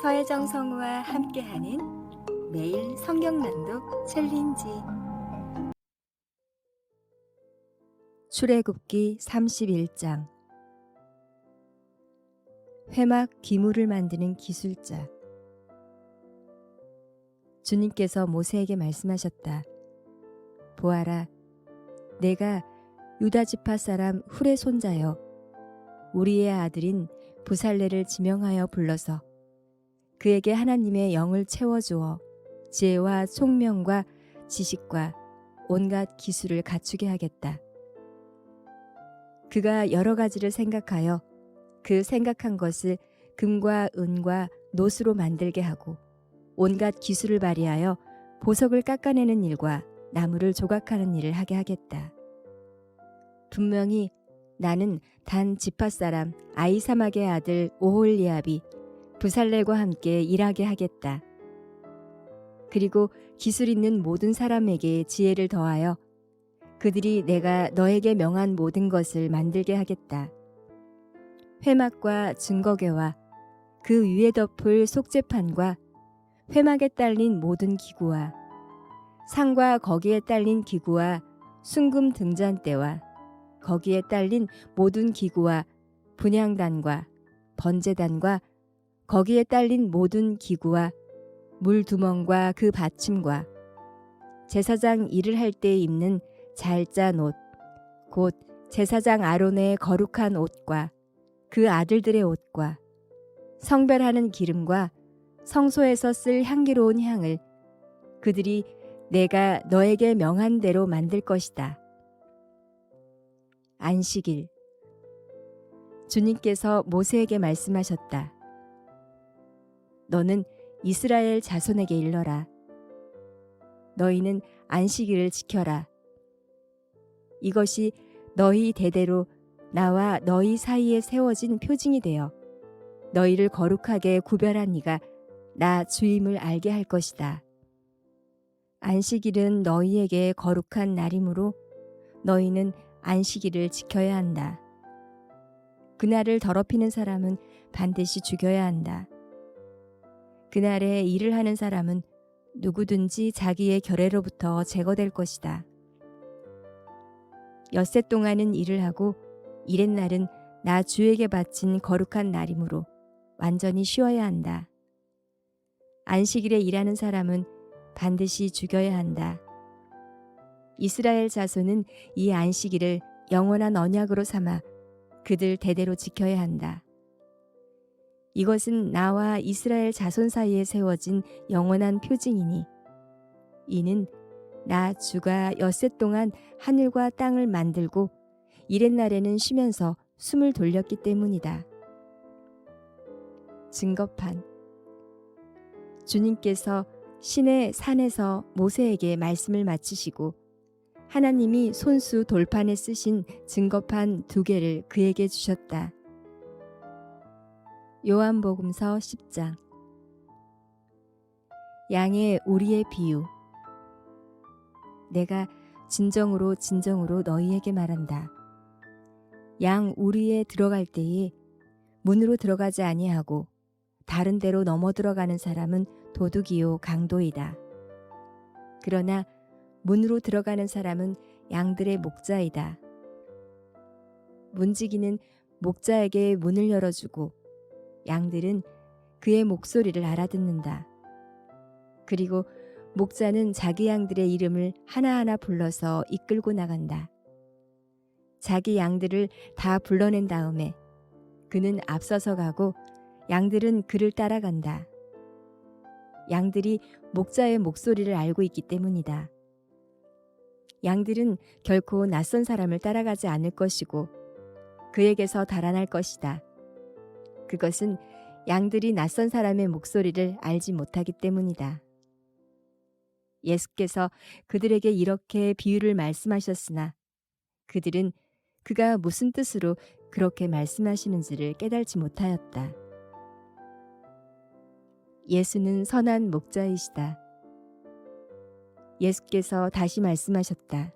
서혜정 성우와 함께하는 매일 성경 낭독 챌린지. 출애굽기 31장. 회막 기물을 만드는 기술자. 주님께서 모세에게 말씀하셨다. 보아라, 내가 유다 지파 사람 훌의 손자여 우리의 아들인 부살레를 지명하여 불러서 그에게 하나님의 영을 채워주어 지혜와 총명과 지식과 온갖 기술을 갖추게 하겠다. 그가 여러 가지를 생각하여 그 생각한 것을 금과 은과 노수로 만들게 하고 온갖 기술을 발휘하여 보석을 깎아내는 일과 나무를 조각하는 일을 하게 하겠다. 분명히 나는 단 지파 사람 아히사막의 아들 오홀리압이 부살레과 함께 일하게 하겠다. 그리고 기술 있는 모든 사람에게 지혜를 더하여 그들이 내가 너에게 명한 모든 것을 만들게 하겠다. 회막과 증거궤와 그 위에 덮을 속죄판과 회막에 딸린 모든 기구와 상과 거기에 딸린 기구와 순금 등잔대와 거기에 딸린 모든 기구와 분향단과 번제단과 거기에 딸린 모든 기구와 물두멍과 그 받침과 제사장 일을 할 때 입는 잘 짠 옷, 곧 제사장 아론의 거룩한 옷과 그 아들들의 옷과 성별하는 기름과 성소에서 쓸 향기로운 향을 그들이 내가 너에게 명한 대로 만들 것이다. 안식일. 주님께서 모세에게 말씀하셨다. 너는 이스라엘 자손에게 일러라. 너희는 안식일을 지켜라. 이것이 너희 대대로 나와 너희 사이에 세워진 표징이 되어 너희를 거룩하게 구별한 이가 나 주임을 알게 할 것이다. 안식일은 너희에게 거룩한 날이므로 너희는 안식일을 지켜야 한다. 그날을 더럽히는 사람은 반드시 죽여야 한다. 그날에 일을 하는 사람은 누구든지 자기의 결례로부터 제거될 것이다. 엿새 동안은 일을 하고 이렛날은 나 주에게 바친 거룩한 날이므로 완전히 쉬어야 한다. 안식일에 일하는 사람은 반드시 죽여야 한다. 이스라엘 자손은 이 안식일을 영원한 언약으로 삼아 그들 대대로 지켜야 한다. 이것은 나와 이스라엘 자손 사이에 세워진 영원한 표징이니 이는 나 주가 엿새 동안 하늘과 땅을 만들고 이렛날에는 쉬면서 숨을 돌렸기 때문이다. 증거판. 주님께서 시내 산에서 모세에게 말씀을 마치시고 하나님이 손수 돌판에 쓰신 증거판 2개를 그에게 주셨다. 요한복음서 10장. 양의 우리의 비유. 내가 진정으로 진정으로 너희에게 말한다. 양 우리에 들어갈 때에 문으로 들어가지 아니하고 다른 데로 넘어 들어가는 사람은 도둑이요 강도이다. 그러나 문으로 들어가는 사람은 양들의 목자이다. 문지기는 목자에게 문을 열어주고 양들은 그의 목소리를 알아듣는다. 그리고 목자는 자기 양들의 이름을 하나하나 불러서 이끌고 나간다. 자기 양들을 다 불러낸 다음에 그는 앞서서 가고 양들은 그를 따라간다. 양들이 목자의 목소리를 알고 있기 때문이다. 양들은 결코 낯선 사람을 따라가지 않을 것이고 그에게서 달아날 것이다. 그것은 양들이 낯선 사람의 목소리를 알지 못하기 때문이다. 예수께서 그들에게 이렇게 비유를 말씀하셨으나 그들은 그가 무슨 뜻으로 그렇게 말씀하시는지를 깨달지 못하였다. 예수는 선한 목자이시다. 예수께서 다시 말씀하셨다.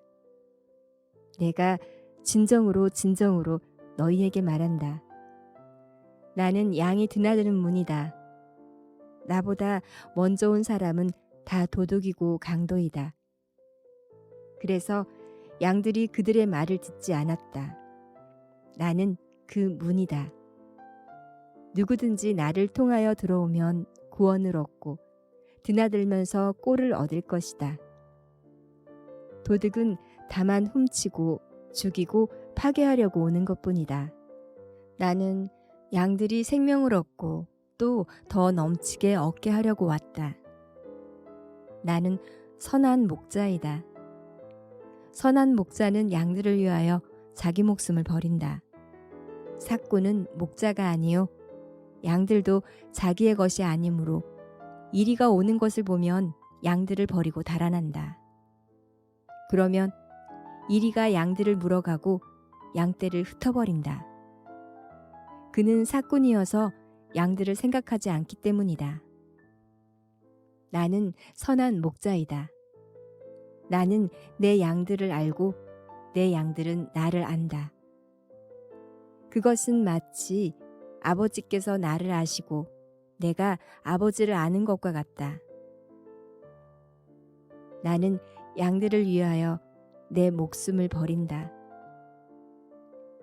내가 진정으로 진정으로 너희에게 말한다. 나는 양이 드나드는 문이다. 나보다 먼저 온 사람은 다 도둑이고 강도이다. 그래서 양들이 그들의 말을 듣지 않았다. 나는 그 문이다. 누구든지 나를 통하여 들어오면 구원을 얻고 드나들면서 꼴을 얻을 것이다. 도둑은 다만 훔치고 죽이고 파괴하려고 오는 것뿐이다. 나는 양들이 생명을 얻고 또 더 넘치게 얻게 하려고 왔다. 나는 선한 목자이다. 선한 목자는 양들을 위하여 자기 목숨을 버린다. 삭구는 목자가 아니요 양들도 자기의 것이 아니므로 이리가 오는 것을 보면 양들을 버리고 달아난다. 그러면 이리가 양들을 물어가고 양떼를 흩어버린다. 그는 삭군이어서 양들을 생각하지 않기 때문이다. 나는 선한 목자이다. 나는 내 양들을 알고 내 양들은 나를 안다. 그것은 마치 아버지께서 나를 아시고 내가 아버지를 아는 것과 같다. 나는 양들을 위하여 내 목숨을 버린다.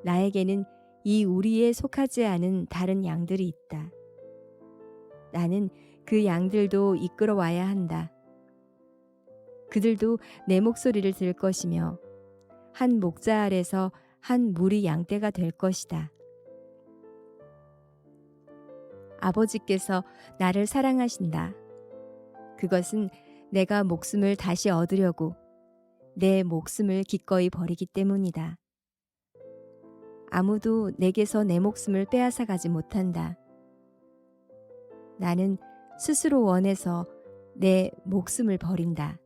나에게는 이 우리에 속하지 않은 다른 양들이 있다. 나는 그 양들도 이끌어와야 한다. 그들도 내 목소리를 들을 것이며 한 목자 아래서 한 무리 양떼가 될 것이다. 아버지께서 나를 사랑하신다. 그것은 내가 목숨을 다시 얻으려고 내 목숨을 기꺼이 버리기 때문이다. 아무도 내게서 내 목숨을 빼앗아 가지 못한다. 나는 스스로 원해서 내 목숨을 버린다.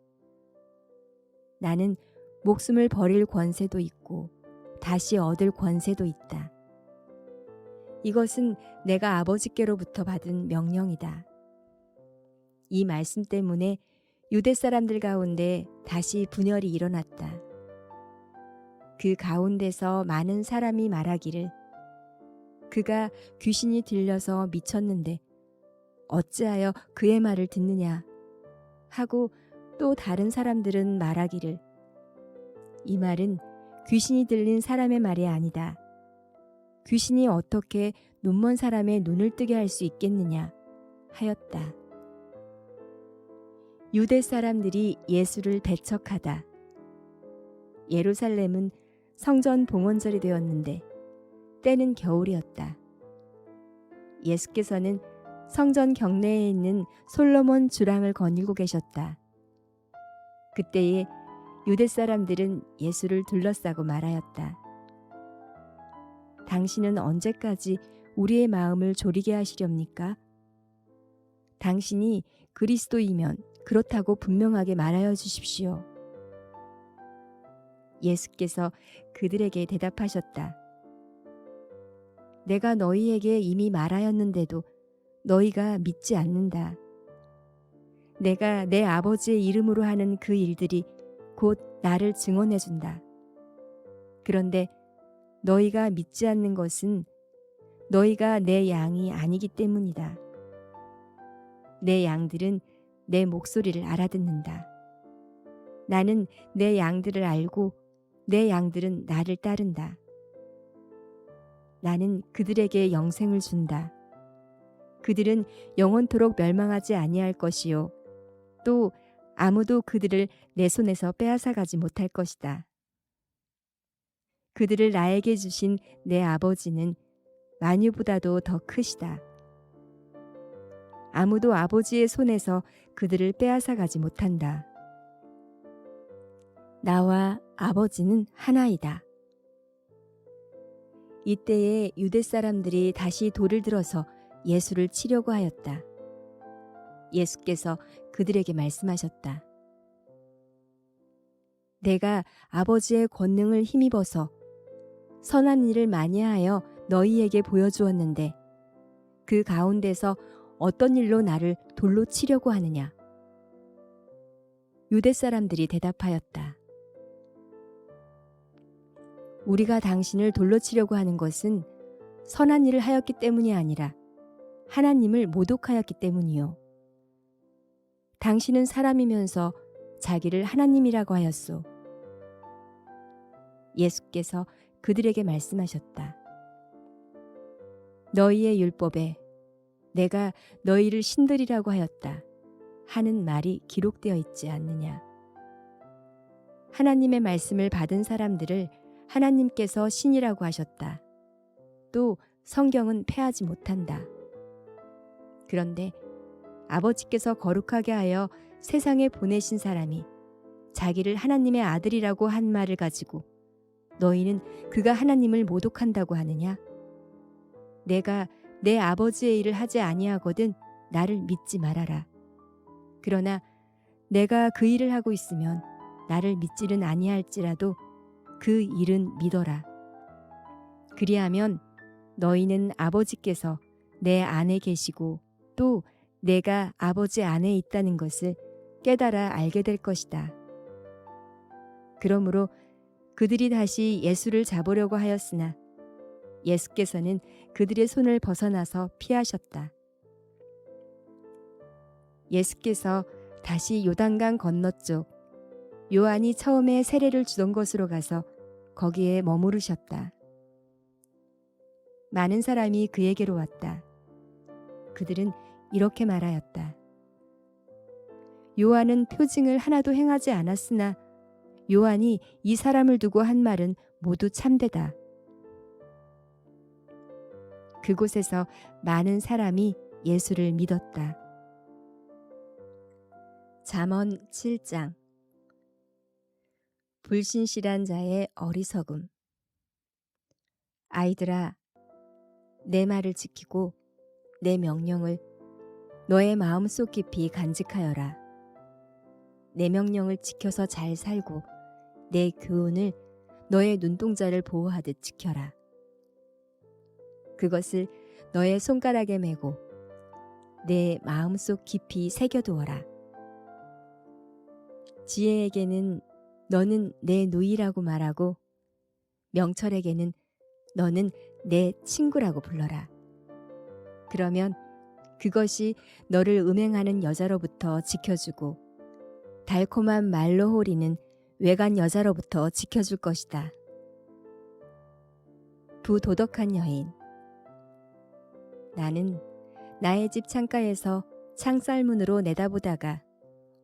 나는 목숨을 버릴 권세도 있고 다시 얻을 권세도 있다. 이것은 내가 아버지께로부터 받은 명령이다. 이 말씀 때문에 유대 사람들 가운데 다시 분열이 일어났다. 그 가운데서 많은 사람이 말하기를 그가 귀신이 들려서 미쳤는데 어찌하여 그의 말을 듣느냐 하고 또 다른 사람들은 말하기를 이 말은 귀신이 들린 사람의 말이 아니다. 귀신이 어떻게 눈먼 사람의 눈을 뜨게 할 수 있겠느냐 하였다. 유대 사람들이 예수를 배척하다. 예루살렘은 성전 봉헌절이 되었는데 때는 겨울이었다. 예수께서는 성전 경내에 있는 솔로몬 주랑을 거닐고 계셨다. 그때에 유대 사람들은 예수를 둘러싸고 말하였다. 당신은 언제까지 우리의 마음을 졸이게 하시렵니까? 당신이 그리스도이면 그렇다고 분명하게 말하여 주십시오. 예수께서 그들에게 대답하셨다. 내가 너희에게 이미 말하였는데도 너희가 믿지 않는다. 내가 내 아버지의 이름으로 하는 그 일들이 곧 나를 증언해 준다. 그런데 너희가 믿지 않는 것은 너희가 내 양이 아니기 때문이다. 내 양들은 내 목소리를 알아듣는다. 나는 내 양들을 알고 내 양들은 나를 따른다. 나는 그들에게 영생을 준다. 그들은 영원토록 멸망하지 아니할 것이요 또 아무도 그들을 내 손에서 빼앗아 가지 못할 것이다. 그들을 나에게 주신 내 아버지는 만유보다도 더 크시다. 아무도 아버지의 손에서 그들을 빼앗아 가지 못한다. 나와 아버지는 하나이다. 이때에 유대 사람들이 다시 돌을 들어서 예수를 치려고 하였다. 예수께서 그들에게 말씀하셨다. 내가 아버지의 권능을 힘입어서 선한 일을 많이 하여 너희에게 보여주었는데 그 가운데서 어떤 일로 나를 돌로 치려고 하느냐? 유대 사람들이 대답하였다. 우리가 당신을 돌로 치려고 하는 것은 선한 일을 하였기 때문이 아니라 하나님을 모독하였기 때문이요. 당신은 사람이면서 자기를 하나님이라고 하였소. 예수께서 그들에게 말씀하셨다. 너희의 율법에 내가 너희를 신들이라고 하였다 하는 말이 기록되어 있지 않느냐. 하나님의 말씀을 받은 사람들을 하나님께서 신이라고 하셨다. 또 성경은 패하지 못한다. 그런데 아버지께서 거룩하게 하여 세상에 보내신 사람이 자기를 하나님의 아들이라고 한 말을 가지고 너희는 그가 하나님을 모독한다고 하느냐? 내가 내 아버지의 일을 하지 아니하거든 나를 믿지 말아라. 그러나 내가 그 일을 하고 있으면 나를 믿지는 아니할지라도 그 일은 믿어라. 그리하면 너희는 아버지께서 내 안에 계시고 또 내가 아버지 안에 있다는 것을 깨달아 알게 될 것이다. 그러므로 그들이 다시 예수를 잡으려고 하였으나 예수께서는 그들의 손을 벗어나서 피하셨다. 예수께서 다시 요단강 건너쪽 요한이 처음에 세례를 주던 곳으로 가서 거기에 머무르셨다. 많은 사람이 그에게로 왔다. 그들은 이렇게 말하였다. 요한은 표징을 하나도 행하지 않았으나 요한이 이 사람을 두고 한 말은 모두 참되다. 그곳에서 많은 사람이 예수를 믿었다. 잠언 7장. 불신실한 자의 어리석음. 아이들아, 내 말을 지키고 내 명령을 너의 마음속 깊이 간직하여라. 내 명령을 지켜서 잘 살고 내 교훈을 너의 눈동자를 보호하듯 지켜라. 그것을 너의 손가락에 메고 내 마음속 깊이 새겨두어라. 지혜에게는 너는 내 누이라고 말하고 명철에게는 너는 내 친구라고 불러라. 그러면 그것이 너를 음행하는 여자로부터 지켜주고 달콤한 말로 호리는 외간 여자로부터 지켜줄 것이다. 부도덕한 여인. 나는 나의 집 창가에서 창살문으로 내다보다가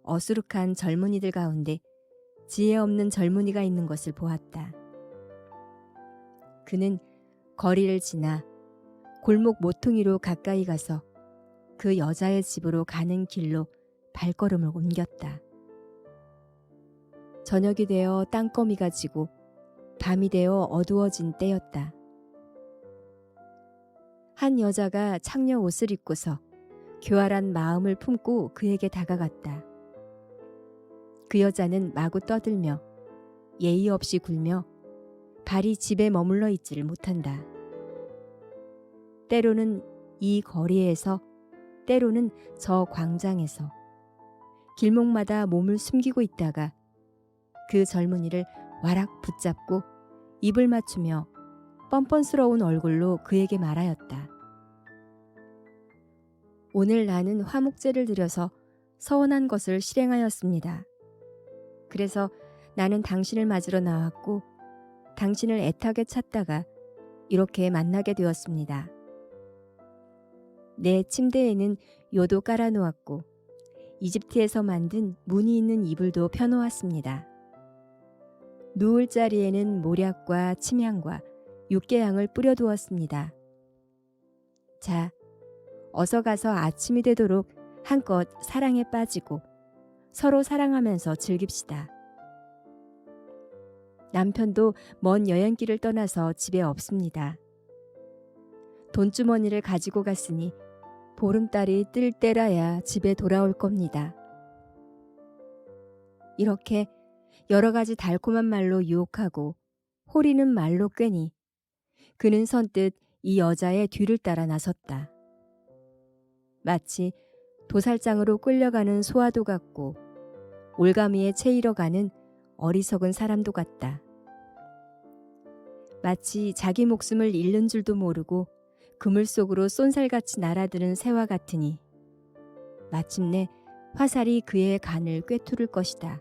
어수룩한 젊은이들 가운데 지혜 없는 젊은이가 있는 것을 보았다. 그는 거리를 지나 골목 모퉁이로 가까이 가서 그 여자의 집으로 가는 길로 발걸음을 옮겼다. 저녁이 되어 땅거미가 지고 밤이 되어 어두워진 때였다. 한 여자가 창녀 옷을 입고서 교활한 마음을 품고 그에게 다가갔다. 그 여자는 마구 떠들며 예의 없이 굴며 발이 집에 머물러 있지를 못한다. 때로는 이 거리에서 때로는 저 광장에서 길목마다 몸을 숨기고 있다가 그 젊은이를 와락 붙잡고 입을 맞추며 뻔뻔스러운 얼굴로 그에게 말하였다. 오늘 나는 화목제를 드려서 서원한 것을 실행하였습니다. 그래서 나는 당신을 맞으러 나왔고 당신을 애타게 찾다가 이렇게 만나게 되었습니다. 내 침대에는 요도 깔아놓았고 이집트에서 만든 무늬 있는 이불도 펴놓았습니다. 누울 자리에는 모략과 침향과 육개향을 뿌려두었습니다. 자, 어서 가서 아침이 되도록 한껏 사랑에 빠지고 서로 사랑하면서 즐깁시다. 남편도 먼 여행길을 떠나서 집에 없습니다. 돈주머니를 가지고 갔으니 보름달이 뜰 때라야 집에 돌아올 겁니다. 이렇게 여러 가지 달콤한 말로 유혹하고 호리는 말로 꿰니 그는 선뜻 이 여자의 뒤를 따라 나섰다. 마치 도살장으로 끌려가는 소아도 같고 올가미에 채이러 가는 어리석은 사람도 같다. 마치 자기 목숨을 잃는 줄도 모르고 그물 속으로 쏜살같이 날아드는 새와 같으니 마침내 화살이 그의 간을 꿰투를 것이다.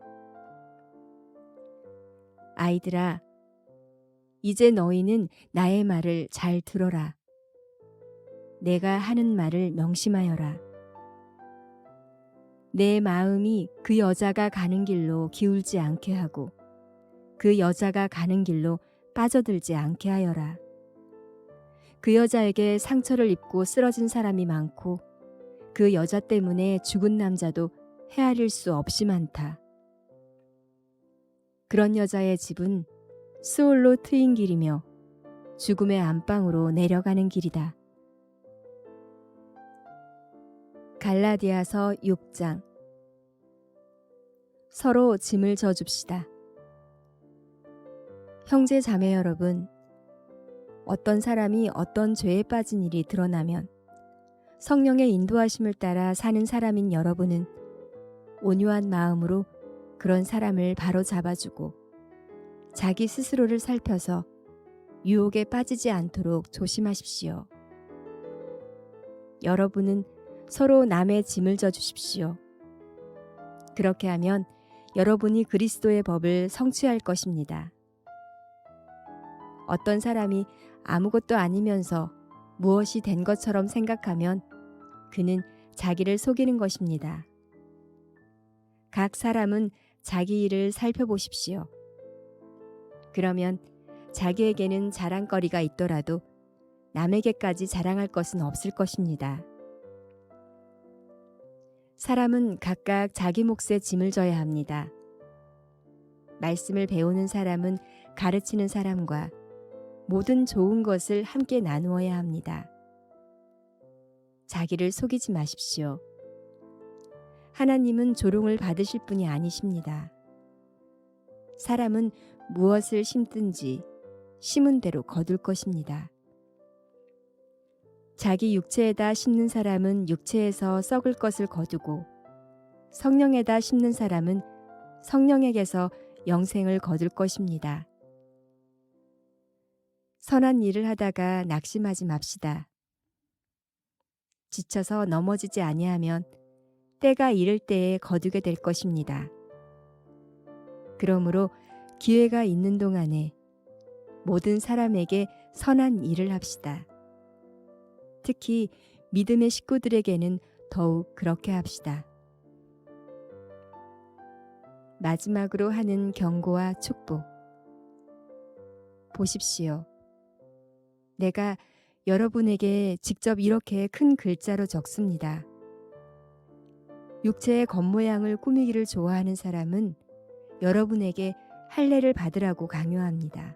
아이들아, 이제 너희는 나의 말을 잘 들어라. 내가 하는 말을 명심하여라. 내 마음이 그 여자가 가는 길로 기울지 않게 하고 그 여자가 가는 길로 빠져들지 않게 하여라. 그 여자에게 상처를 입고 쓰러진 사람이 많고 그 여자 때문에 죽은 남자도 헤아릴 수 없이 많다. 그런 여자의 집은 수올로 트인 길이며 죽음의 안방으로 내려가는 길이다. 갈라디아서 6장. 서로 짐을 져줍시다. 형제 자매 여러분, 어떤 사람이 어떤 죄에 빠진 일이 드러나면 성령의 인도하심을 따라 사는 사람인 여러분은 온유한 마음으로 그런 사람을 바로 잡아주고 자기 스스로를 살펴서 유혹에 빠지지 않도록 조심하십시오. 여러분은 서로 남의 짐을 져 주십시오. 그렇게 하면 여러분이 그리스도의 법을 성취할 것입니다. 어떤 사람이 아무것도 아니면서 무엇이 된 것처럼 생각하면 그는 자기를 속이는 것입니다. 각 사람은 자기 일을 살펴보십시오. 그러면 자기에게는 자랑거리가 있더라도 남에게까지 자랑할 것은 없을 것입니다. 사람은 각각 자기 몫의 짐을 져야 합니다. 말씀을 배우는 사람은 가르치는 사람과 모든 좋은 것을 함께 나누어야 합니다. 자기를 속이지 마십시오. 하나님은 조롱을 받으실 분이 아니십니다. 사람은 무엇을 심든지 심은 대로 거둘 것입니다. 자기 육체에다 심는 사람은 육체에서 썩을 것을 거두고 성령에다 심는 사람은 성령에게서 영생을 거둘 것입니다. 선한 일을 하다가 낙심하지 맙시다. 지쳐서 넘어지지 아니하면 때가 이를 때에 거두게 될 것입니다. 그러므로 기회가 있는 동안에 모든 사람에게 선한 일을 합시다. 특히 믿음의 식구들에게는 더욱 그렇게 합시다. 마지막으로 하는 경고와 축복. 보십시오. 내가 여러분에게 직접 이렇게 큰 글자로 적습니다. 육체의 겉모양을 꾸미기를 좋아하는 사람은 여러분에게 할례를 받으라고 강요합니다.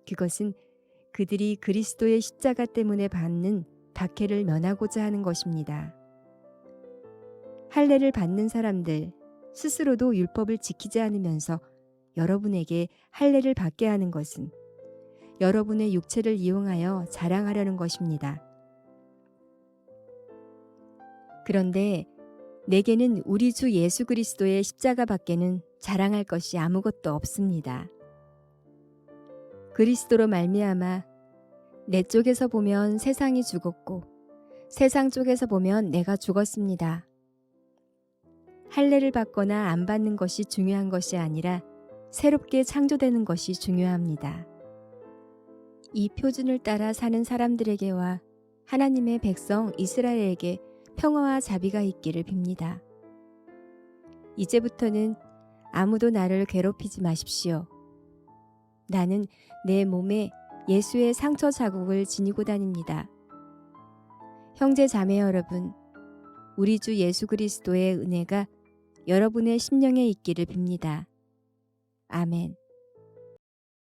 그것은 그들이 그리스도의 십자가 때문에 받는 박해를 면하고자 하는 것입니다. 할례를 받는 사람들 스스로도 율법을 지키지 않으면서 여러분에게 할례를 받게 하는 것은 여러분의 육체를 이용하여 자랑하려는 것입니다. 그런데 내게는 우리 주 예수 그리스도의 십자가 밖에는 자랑할 것이 아무것도 없습니다. 그리스도로 말미암아 내 쪽에서 보면 세상이 죽었고 세상 쪽에서 보면 내가 죽었습니다. 할례를 받거나 안 받는 것이 중요한 것이 아니라 새롭게 창조되는 것이 중요합니다. 이 표준을 따라 사는 사람들에게와 하나님의 백성 이스라엘에게 평화와 자비가 있기를 빕니다. 이제부터는 아무도 나를 괴롭히지 마십시오. 나는 내 몸에 예수의 상처 자국을 지니고 다닙니다. 형제 자매 여러분, 우리 주 예수 그리스도의 은혜가 여러분의 심령에 있기를 빕니다. 아멘.